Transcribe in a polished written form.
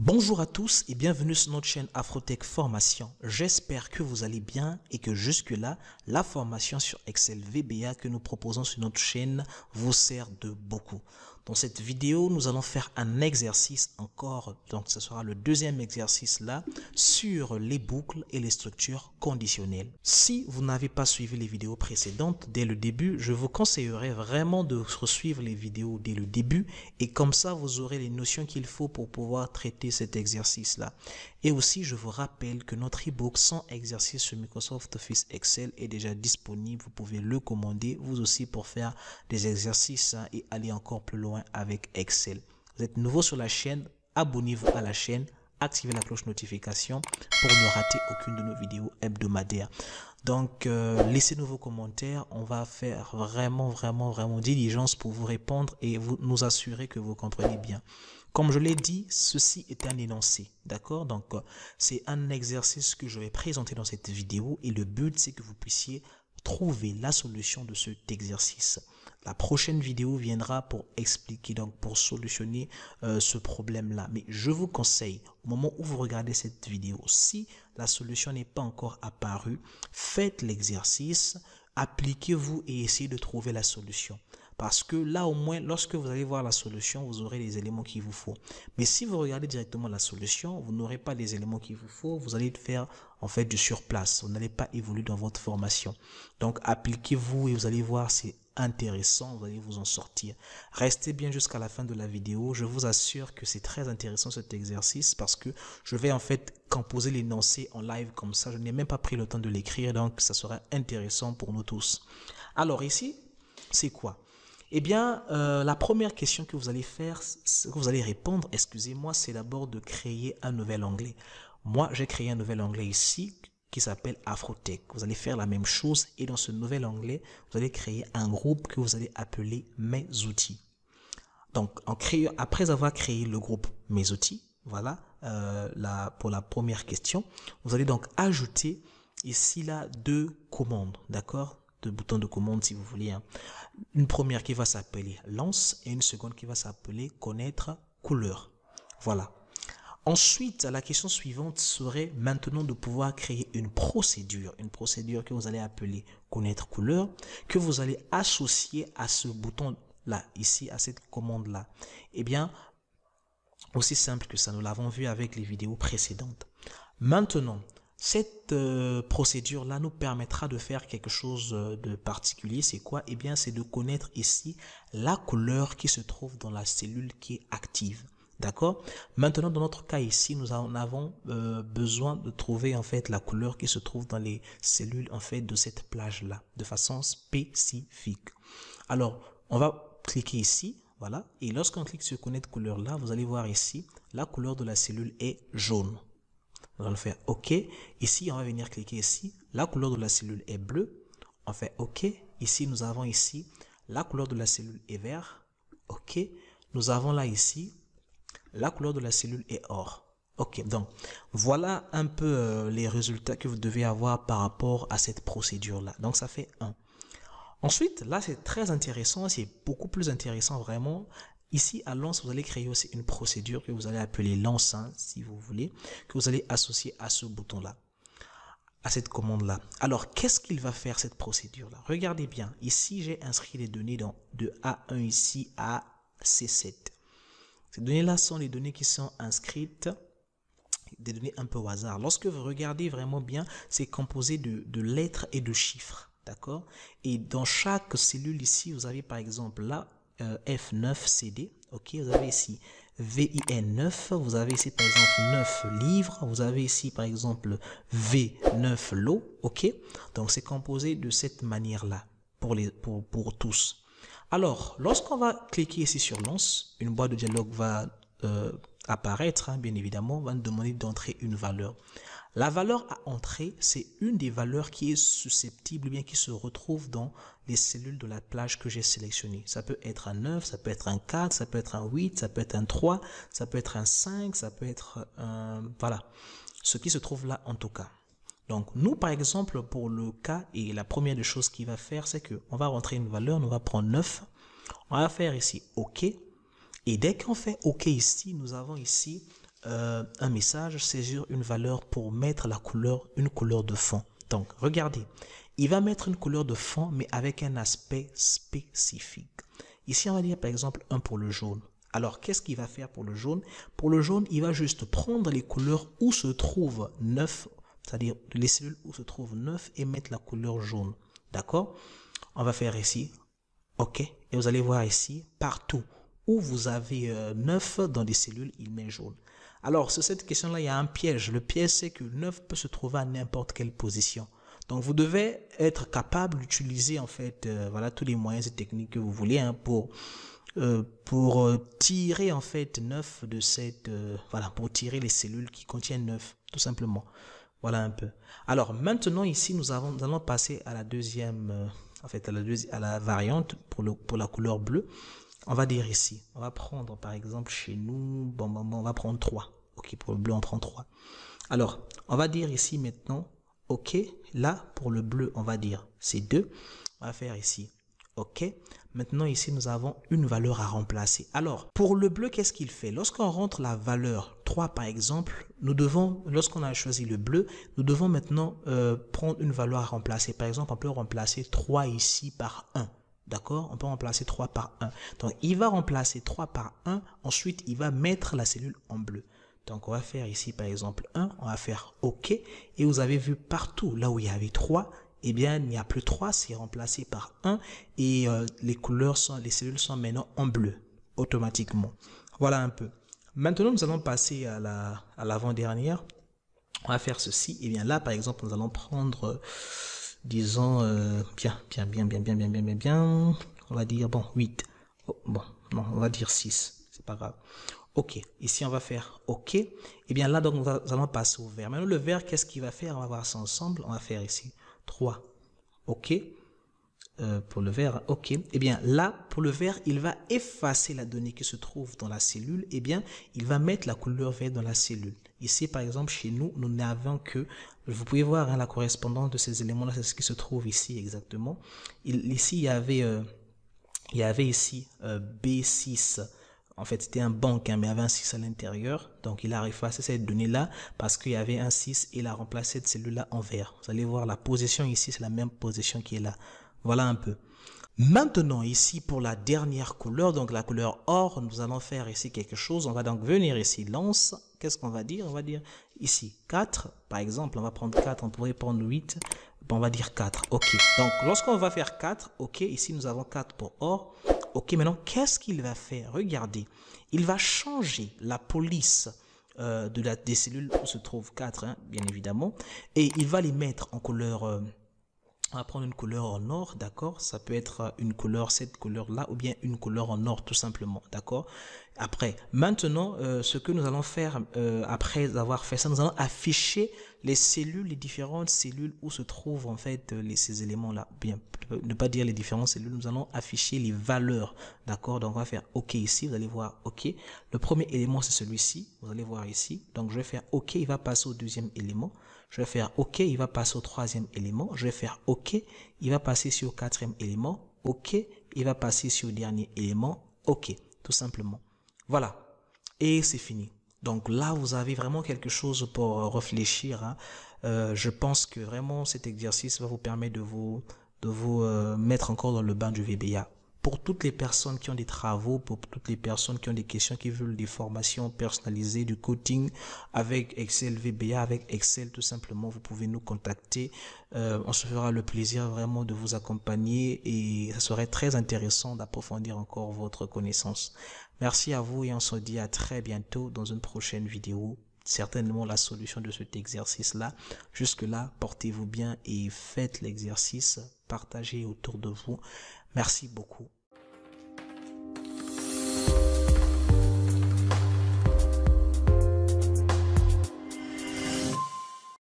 Bonjour à tous et bienvenue sur notre chaîne Afrotech Formation. J'espère que vous allez bien et que jusque-là, la formation sur Excel VBA que nous proposons sur notre chaîne vous sert de beaucoup. Dans cette vidéo, nous allons faire un exercice encore, donc ce sera le deuxième exercice là, sur les boucles et les structures conditionnelles. Si vous n'avez pas suivi les vidéos précédentes dès le début, je vous conseillerais vraiment de suivre les vidéos dès le début et comme ça, vous aurez les notions qu'il faut pour pouvoir traiter cet exercice-là. Et aussi, je vous rappelle que notre e-book 100 exercices sur Microsoft Office Excel est déjà disponible. Vous pouvez le commander, vous aussi, pour faire des exercices et aller encore plus loin avec Excel. Vous êtes nouveau sur la chaîne, abonnez-vous à la chaîne, activez la cloche notification pour ne rater aucune de nos vidéos hebdomadaires. Donc, laissez-nous vos commentaires. On va faire vraiment diligence pour vous répondre et vous nous assurer que vous comprenez bien. Comme je l'ai dit, ceci est un énoncé, d'accord? Donc, c'est un exercice que je vais présenter dans cette vidéo et le but, c'est que vous puissiez trouver la solution de cet exercice. La prochaine vidéo viendra pour expliquer, donc pour solutionner ce problème-là. Mais je vous conseille, au moment où vous regardez cette vidéo, si la solution n'est pas encore apparue, faites l'exercice, appliquez-vous et essayez de trouver la solution. Parce que là, au moins, lorsque vous allez voir la solution, vous aurez les éléments qu'il vous faut. Mais si vous regardez directement la solution, vous n'aurez pas les éléments qu'il vous faut. Vous allez faire, en fait, du surplace. Vous n'allez pas évoluer dans votre formation. Donc, appliquez-vous et vous allez voir, c'est intéressant. Vous allez vous en sortir. Restez bien jusqu'à la fin de la vidéo. Je vous assure que c'est très intéressant cet exercice parce que je vais, en fait, composer l'énoncé en live comme ça. Je n'ai même pas pris le temps de l'écrire. Donc, ça sera intéressant pour nous tous. Alors, ici, c'est quoi? Eh bien, la première question que vous allez faire, que vous allez répondre, excusez-moi, c'est d'abord de créer un nouvel onglet. Moi, j'ai créé un nouvel onglet ici qui s'appelle Afrotech. Vous allez faire la même chose et dans ce nouvel onglet, vous allez créer un groupe que vous allez appeler Mes outils. Donc, après avoir créé le groupe Mes outils, voilà, pour la première question, vous allez donc ajouter ici là 2 commandes, d'accord? 2 boutons de commande si vous voulez. Hein. Une première qui va s'appeler lance et une seconde qui va s'appeler connaître couleur. Voilà. Ensuite, la question suivante serait maintenant de pouvoir créer une procédure que vous allez appeler connaître couleur, que vous allez associer à ce bouton-là, ici, à cette commande-là. Eh bien, aussi simple que ça, nous l'avons vu avec les vidéos précédentes. Maintenant, cette procédure-là nous permettra de faire quelque chose de particulier. C'est quoi? Eh bien, c'est de connaître ici la couleur qui se trouve dans la cellule qui est active. D'accord? Maintenant, dans notre cas ici, nous en avons besoin de trouver en fait la couleur qui se trouve dans les cellules en fait de cette plage-là, de façon spécifique. Alors, on va cliquer ici, voilà. Et lorsqu'on clique sur connaître couleur là, vous allez voir ici, la couleur de la cellule est jaune. On va faire OK. Ici, on va venir cliquer ici. La couleur de la cellule est bleue. On fait OK. Ici, nous avons ici la couleur de la cellule est vert. OK. Nous avons là ici la couleur de la cellule est or. OK. Donc, voilà un peu les résultats que vous devez avoir par rapport à cette procédure-là. Donc, ça fait 1. Ensuite, là, c'est très intéressant. C'est beaucoup plus intéressant vraiment. Ici, à lance, vous allez créer aussi une procédure que vous allez appeler lance, hein, si vous voulez, que vous allez associer à ce bouton-là, à cette commande-là. Alors, qu'est-ce qu'il va faire cette procédure-là? Regardez bien. Ici, j'ai inscrit les données de A1 ici à C7. Ces données-là sont les données qui sont inscrites, des données un peu au hasard. Lorsque vous regardez vraiment bien, c'est composé de lettres et de chiffres. D'accord? Et dans chaque cellule ici, vous avez par exemple là, F9CD, ok, vous avez ici VIN9, vous avez ici par exemple 9 livres, vous avez ici par exemple V9 lot, ok, donc c'est composé de cette manière-là pour tous. Alors, lorsqu'on va cliquer ici sur lance, une boîte de dialogue va apparaître, hein, bien évidemment, on va nous demander d'entrer une valeur. La valeur à entrer, c'est une des valeurs qui est susceptible, bien qui se retrouve dans les cellules de la plage que j'ai sélectionnée. Ça peut être un 9, ça peut être un 4, ça peut être un 8, ça peut être un 3, ça peut être un 5, ça peut être un... Voilà, ce qui se trouve là en tout cas. Donc, nous, par exemple, pour le cas, et la première des choses qu'il va faire, c'est qu'on va rentrer une valeur, on va prendre 9, on va faire ici OK, et dès qu'on fait OK ici, nous avons ici un message, saisir une valeur pour mettre une couleur de fond. Donc, regardez, il va mettre une couleur de fond, mais avec un aspect spécifique. Ici, on va dire par exemple 1 pour le jaune. Alors, qu'est-ce qu'il va faire pour le jaune? Pour le jaune, il va juste prendre les couleurs où se trouve 9, c'est-à-dire les cellules où se trouve 9 et mettre la couleur jaune. D'accord? On va faire ici, OK. Et vous allez voir ici, partout où vous avez 9 dans des cellules, il met jaune. Alors, sur cette question-là, il y a un piège. Le piège, c'est que 9 peut se trouver à n'importe quelle position. Donc, vous devez être capable d'utiliser, en fait, voilà, tous les moyens et techniques que vous voulez hein, pour tirer, en fait, 9 de cette... voilà, pour tirer les cellules qui contiennent 9, tout simplement. Voilà un peu. Alors, maintenant, ici, nous allons passer à la deuxième... en fait, à la variante pour la couleur bleue. On va dire ici, on va prendre par exemple chez nous, on va prendre 3. Ok, pour le bleu, on prend 3. Alors, on va dire ici maintenant, ok, là, pour le bleu, on va dire c'est 2. On va faire ici, ok. Maintenant, ici, nous avons une valeur à remplacer. Alors, pour le bleu, qu'est-ce qu'il fait? Lorsqu'on rentre la valeur 3, par exemple, nous devons, lorsqu'on a choisi le bleu, nous devons maintenant prendre une valeur à remplacer. Par exemple, on peut remplacer 3 ici par 1. D'accord? On peut remplacer 3 par 1. Donc, il va remplacer 3 par 1. Ensuite, il va mettre la cellule en bleu. Donc, on va faire ici, par exemple, 1. On va faire OK. Et vous avez vu partout, là où il y avait 3, eh bien, il n'y a plus 3. C'est remplacé par 1. Et les cellules sont maintenant en bleu, automatiquement. Voilà un peu. Maintenant, nous allons passer à l'avant-dernière. On va faire ceci. Et bien là, par exemple, nous allons prendre... disons, bien, on va dire, bon, 8, oh, bon, non, on va dire 6, c'est pas grave. Ok, ici on va faire ok, et bien là, donc, nous allons passer au vert. Maintenant, le vert, qu'est-ce qu'il va faire? On va voir ça ensemble, on va faire ici 3, ok, pour le vert, ok, et bien là, pour le vert, il va effacer la donnée qui se trouve dans la cellule, et bien, il va mettre la couleur verte dans la cellule. Ici, par exemple, chez nous, nous n'avons que, vous pouvez voir hein, la correspondance de ces éléments-là, c'est ce qui se trouve ici exactement. Ici, il y avait ici B6. En fait, c'était un banc, hein, mais il y avait un 6 à l'intérieur. Donc, il a effacé cette donnée-là parce qu'il y avait un 6 et il a remplacé cette cellule-là en vert. Vous allez voir la position ici, c'est la même position qui est là. Voilà un peu. Maintenant, ici, pour la dernière couleur, donc la couleur or, nous allons faire ici quelque chose. On va donc venir ici, lance. Qu'est-ce qu'on va dire? On va dire ici 4. Par exemple, on va prendre 4, on pourrait prendre 8. Bon, on va dire 4. OK. Donc, lorsqu'on va faire 4, OK, ici, nous avons 4 pour or. OK, maintenant, qu'est-ce qu'il va faire? Regardez, il va changer la police des cellules où se trouve 4, hein, bien évidemment. Et il va les mettre en couleur... on va prendre une couleur en or, d'accord? Ça peut être une couleur, cette couleur-là, ou bien une couleur en or, tout simplement, d'accord? Après, maintenant, ce que nous allons faire, après avoir fait ça, nous allons afficher les cellules, les différentes cellules où se trouvent, en fait, ces éléments-là. Bien, ne pas dire les différentes cellules, nous allons afficher les valeurs, d'accord? Donc, on va faire OK ici, vous allez voir OK. Le premier élément, c'est celui-ci, vous allez voir ici. Donc, je vais faire OK, il va passer au deuxième élément. Je vais faire OK, il va passer au troisième élément. Je vais faire OK, il va passer sur le quatrième élément. OK, il va passer sur le dernier élément. OK, tout simplement. Voilà, et c'est fini. Donc là, vous avez vraiment quelque chose pour réfléchir. Hein. Je pense que vraiment cet exercice va vous permettre de vous mettre encore dans le bain du VBA. Pour toutes les personnes qui ont des travaux, pour toutes les personnes qui ont des questions, qui veulent des formations personnalisées, du coaching avec Excel VBA, avec Excel tout simplement, vous pouvez nous contacter. On se fera le plaisir vraiment de vous accompagner et ça serait très intéressant d'approfondir encore votre connaissance. Merci à vous et on se dit à très bientôt dans une prochaine vidéo. Certainement la solution de cet exercice-là. Jusque-là, portez-vous bien et faites l'exercice. Partagez autour de vous. Merci beaucoup.